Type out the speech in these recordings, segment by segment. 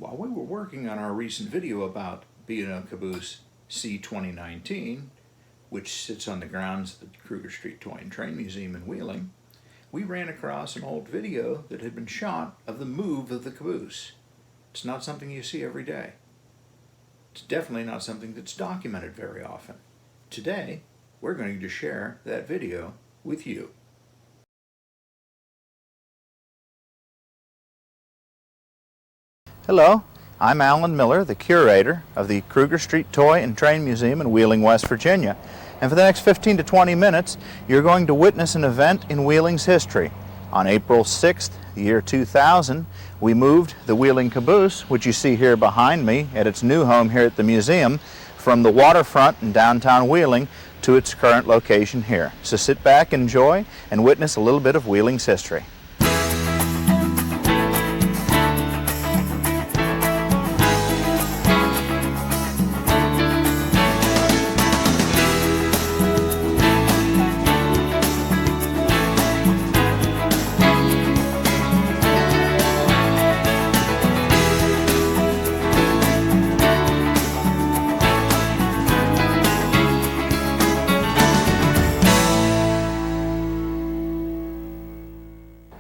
While we were working on our recent video about B&O Caboose C2019, which sits on the grounds of the Kruger Street Toy and Train Museum in Wheeling, we ran across an old video that had been shot of the move of the caboose. It's not something you see every day. It's definitely not something that's documented very often. Today, we're going to share that video with you. Hello, I'm Allan Miller, the curator of the Kruger Street Toy and Train Museum in Wheeling, West Virginia. And for the next 15 to 20 minutes, you're going to witness an event in Wheeling's history. On April 6th, the year 2000, we moved the Wheeling Caboose, which you see here behind me at its new home here at the museum, from the waterfront in downtown Wheeling to its current location here. So sit back, enjoy, and witness a little bit of Wheeling's history.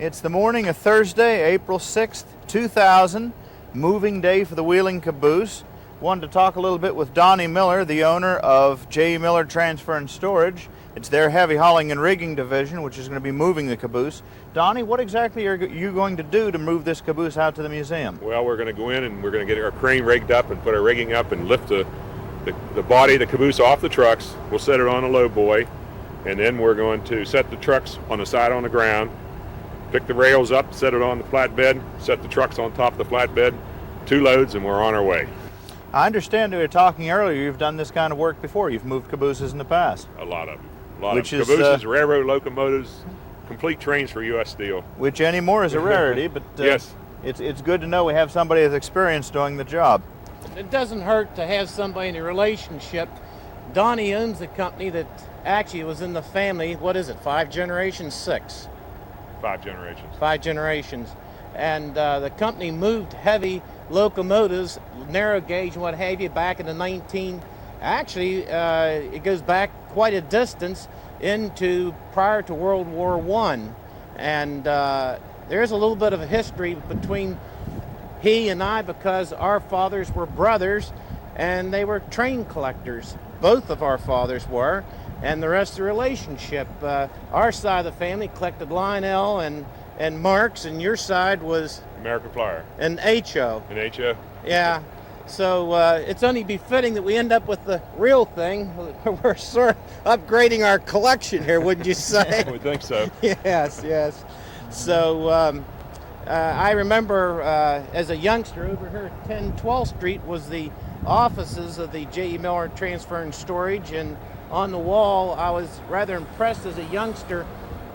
It's the morning of Thursday, April 6th, 2000, moving day for the Wheeling Caboose. Wanted to talk a little bit with Donnie Miller, the owner of J. Miller Transfer and Storage. It's their heavy hauling and rigging division, which is going to be moving the caboose. Donnie, what exactly are you going to do to move this caboose out to the museum? Well, we're going to go in and we're going to get our crane rigged up and put our rigging up and lift the body of the caboose off the trucks. We'll set it on a low boy, and then we're going to set the trucks on the side on the ground, pick the rails up, set it on the flatbed, set the trucks on top of the flatbed, 2 loads, and we're on our way. I understand we were talking earlier, you've done this kind of work before. You've moved cabooses in the past. A lot of them. Cabooses, railroad locomotives, complete trains for U.S. Steel. Which anymore is a rarity, but yes. It's good to know we have somebody with experience doing the job. It doesn't hurt to have somebody in a relationship. Donnie owns a company that actually was in the family, what is it, 5 generations, 6? 5 generations. 5 generations. And the company moved heavy locomotives, narrow gauge and what have you, back in the it goes back quite a distance into prior to World War I. And there's a little bit of a history between he and I, because our fathers were brothers and they were train collectors. Both of our fathers were. And the rest of the relationship, our side of the family collected Lionel and Marks, and your side was American Flyer and HO. And HO. Yeah. So it's only befitting that we end up with the real thing. We're sort of upgrading our collection here, wouldn't you say? I would think so. Yes, yes. So I remember as a youngster over here at 1012th Street was the offices of the J. Miller Transfer and Storage, and on the wall I was rather impressed as a youngster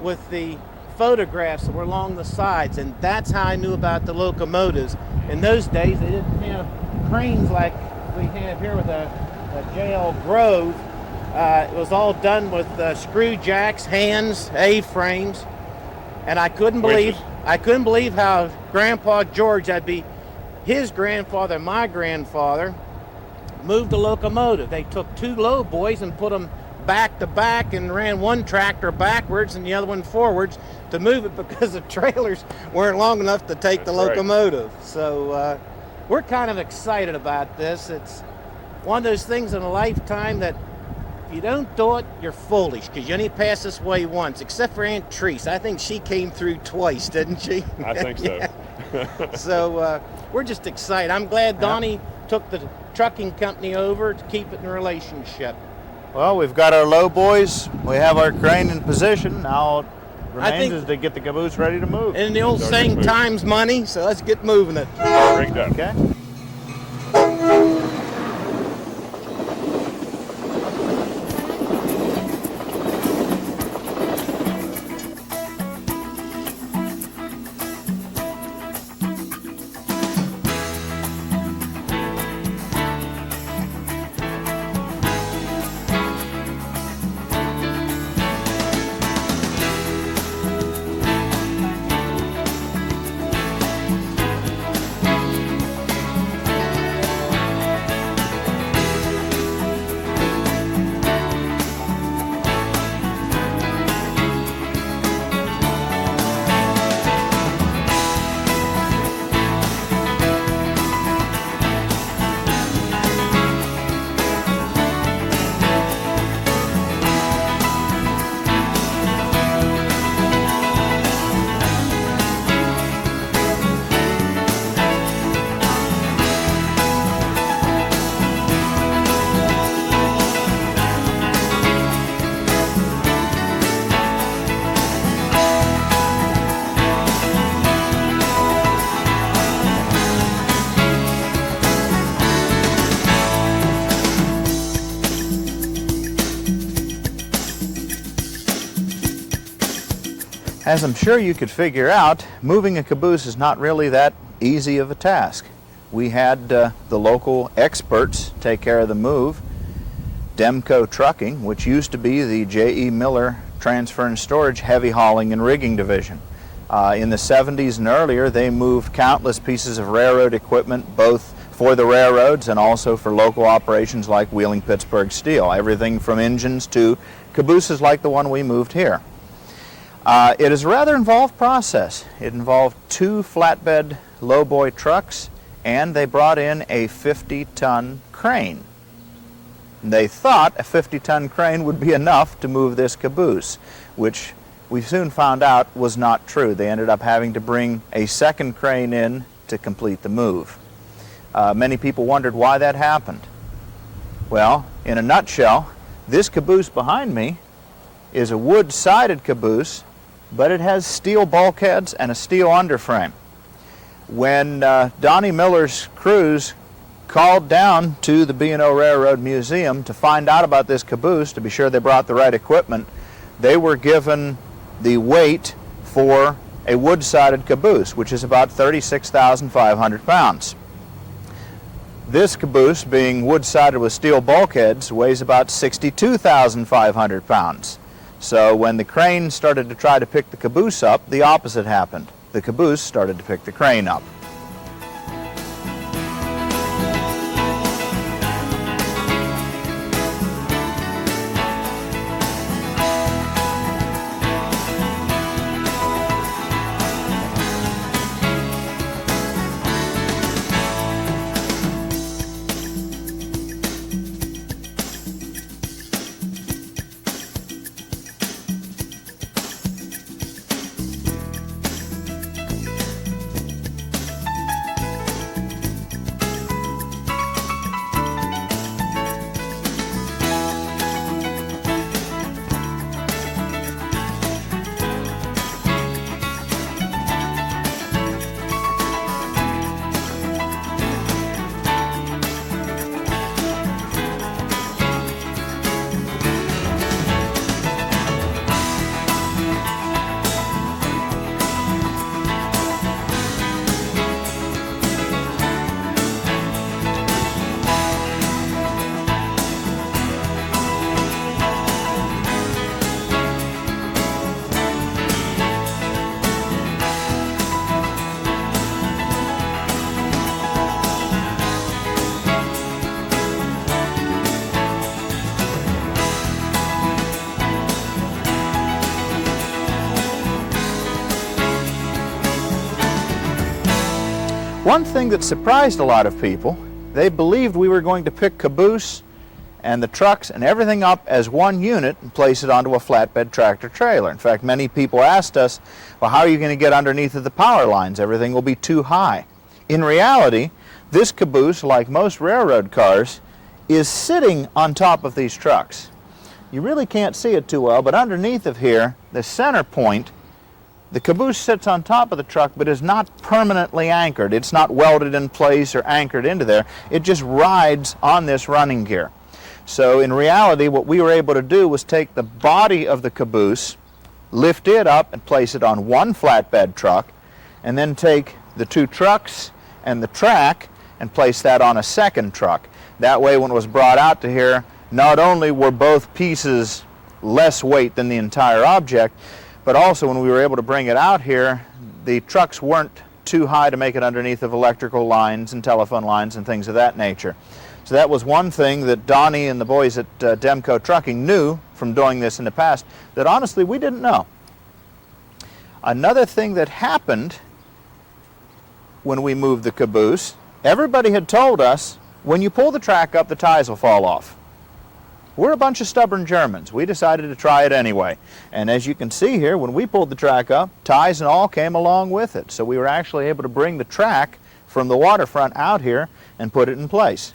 with the photographs that were along the sides, and that's how I knew about the locomotives. In those days they didn't have cranes like we have here with a J.L. Grove. It was all done with screw jacks, hands, A-frames, and I couldn't believe how Grandpa George, that'd be his grandfather, my grandfather, moved a locomotive. They took 2 low boys and put them back to back and ran one tractor backwards and the other one forwards to move it, because the trailers weren't long enough to take the locomotive. So we're kind of excited about this. It's one of those things in a lifetime that if you don't do it, you're foolish, because you only pass this way once, except for Aunt Treese. I think she came through twice, didn't she? I think so. So we're just excited. I'm glad Donnie took the trucking company over to keep it in a relationship. Well, we've got our low boys, we have our crane in position. Now it remains is to get the caboose ready to move. And the old saying, time's money, so let's get moving it. Rigged up. Okay. As I'm sure you could figure out, moving a caboose is not really that easy of a task. We had the local experts take care of the move. Demco Trucking, which used to be the J.E. Miller Transfer and Storage Heavy Hauling and Rigging Division. In the 70s and earlier, they moved countless pieces of railroad equipment, both for the railroads and also for local operations like Wheeling Pittsburgh Steel. Everything from engines to cabooses like the one we moved here. It is a rather involved process. It involved 2 flatbed lowboy trucks, and they brought in a 50-ton crane. They thought a 50-ton crane would be enough to move this caboose, which we soon found out was not true. They ended up having to bring a second crane in to complete the move. Many people wondered why that happened. Well, in a nutshell, this caboose behind me is a wood-sided caboose, but it has steel bulkheads and a steel underframe. When Donnie Miller's crews called down to the B&O Railroad Museum to find out about this caboose, to be sure they brought the right equipment, they were given the weight for a wood-sided caboose, which is about 36,500 pounds. This caboose, being wood-sided with steel bulkheads, weighs about 62,500 pounds. So when the crane started to try to pick the caboose up, the opposite happened. The caboose started to pick the crane up. One thing that surprised a lot of people, they believed we were going to pick caboose and the trucks and everything up as one unit and place it onto a flatbed tractor trailer. In fact, many people asked us, well, how are you going to get underneath of the power lines? Everything will be too high. In reality, this caboose, like most railroad cars, is sitting on top of these trucks. You really can't see it too well, but underneath of here, the center point, the caboose sits on top of the truck but is not permanently anchored. It's not welded in place or anchored into there. It just rides on this running gear. So in reality, what we were able to do was take the body of the caboose, lift it up and place it on one flatbed truck, and then take the 2 trucks and the track and place that on a second truck. That way, when it was brought out to here, not only were both pieces less weight than the entire object, but also when we were able to bring it out here, the trucks weren't too high to make it underneath of electrical lines and telephone lines and things of that nature. So that was one thing that Donnie and the boys at Demco Trucking knew from doing this in the past that honestly we didn't know. Another thing that happened when we moved the caboose, everybody had told us, when you pull the track up, the ties will fall off. We're a bunch of stubborn Germans. We decided to try it anyway. And as you can see here, when we pulled the track up, ties and all came along with it. So we were actually able to bring the track from the waterfront out here and put it in place.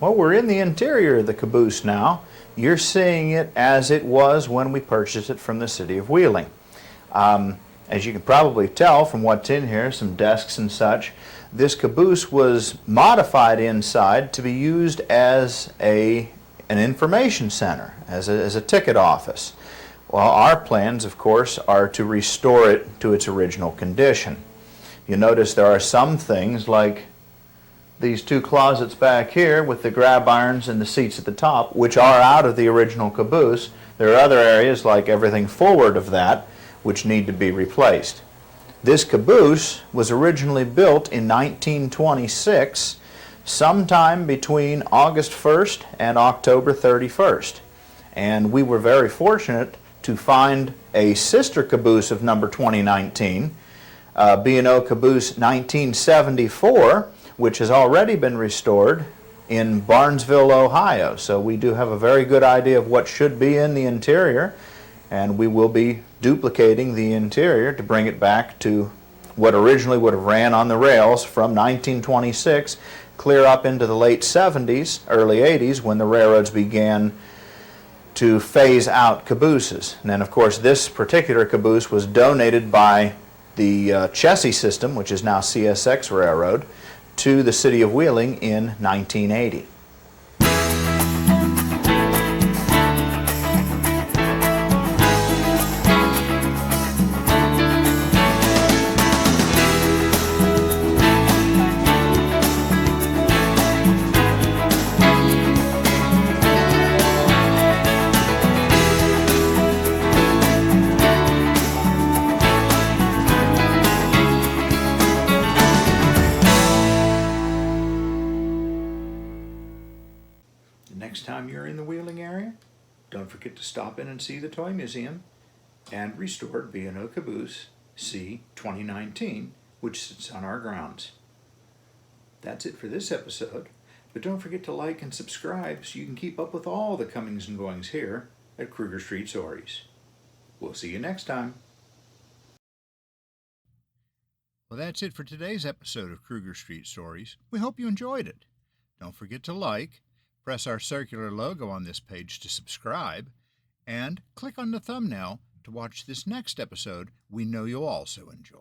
Well, we're in the interior of the Caboose now. You're seeing it as it was when we purchased it from the city of Wheeling. As you can probably tell from what's in here, some desks and such, this Caboose was modified inside to be used as an information center, as a ticket office. Well, our plans, of course, are to restore it to its original condition. You notice there are some things like these two closets back here with the grab irons and the seats at the top, which are out of the original Caboose. There are other areas like everything forward of that which need to be replaced. This Caboose was originally built in 1926, sometime between August 1st and October 31st. And we were very fortunate to find a sister Caboose of number 2019, B&O Caboose 1974, which has already been restored in Barnesville, Ohio. So we do have a very good idea of what should be in the interior, and we will be duplicating the interior to bring it back to what originally would have ran on the rails from 1926 clear up into the late 70s, early 80s, when the railroads began to phase out cabooses. And then, of course, this particular caboose was donated by the Chessie system, which is now CSX Railroad, to the city of Wheeling in 1980. Next time you're in the Wheeling area, don't forget to stop in and see the Toy Museum and restored B&O Caboose C 2019, which sits on our grounds. That's it for this episode, but don't forget to like and subscribe so you can keep up with all the comings and goings here at Kruger Street Stories. We'll see you next time. Well, that's it for today's episode of Kruger Street Stories. We hope you enjoyed it. Don't forget to like, press our circular logo on this page to subscribe, and click on the thumbnail to watch this next episode we know you'll also enjoy.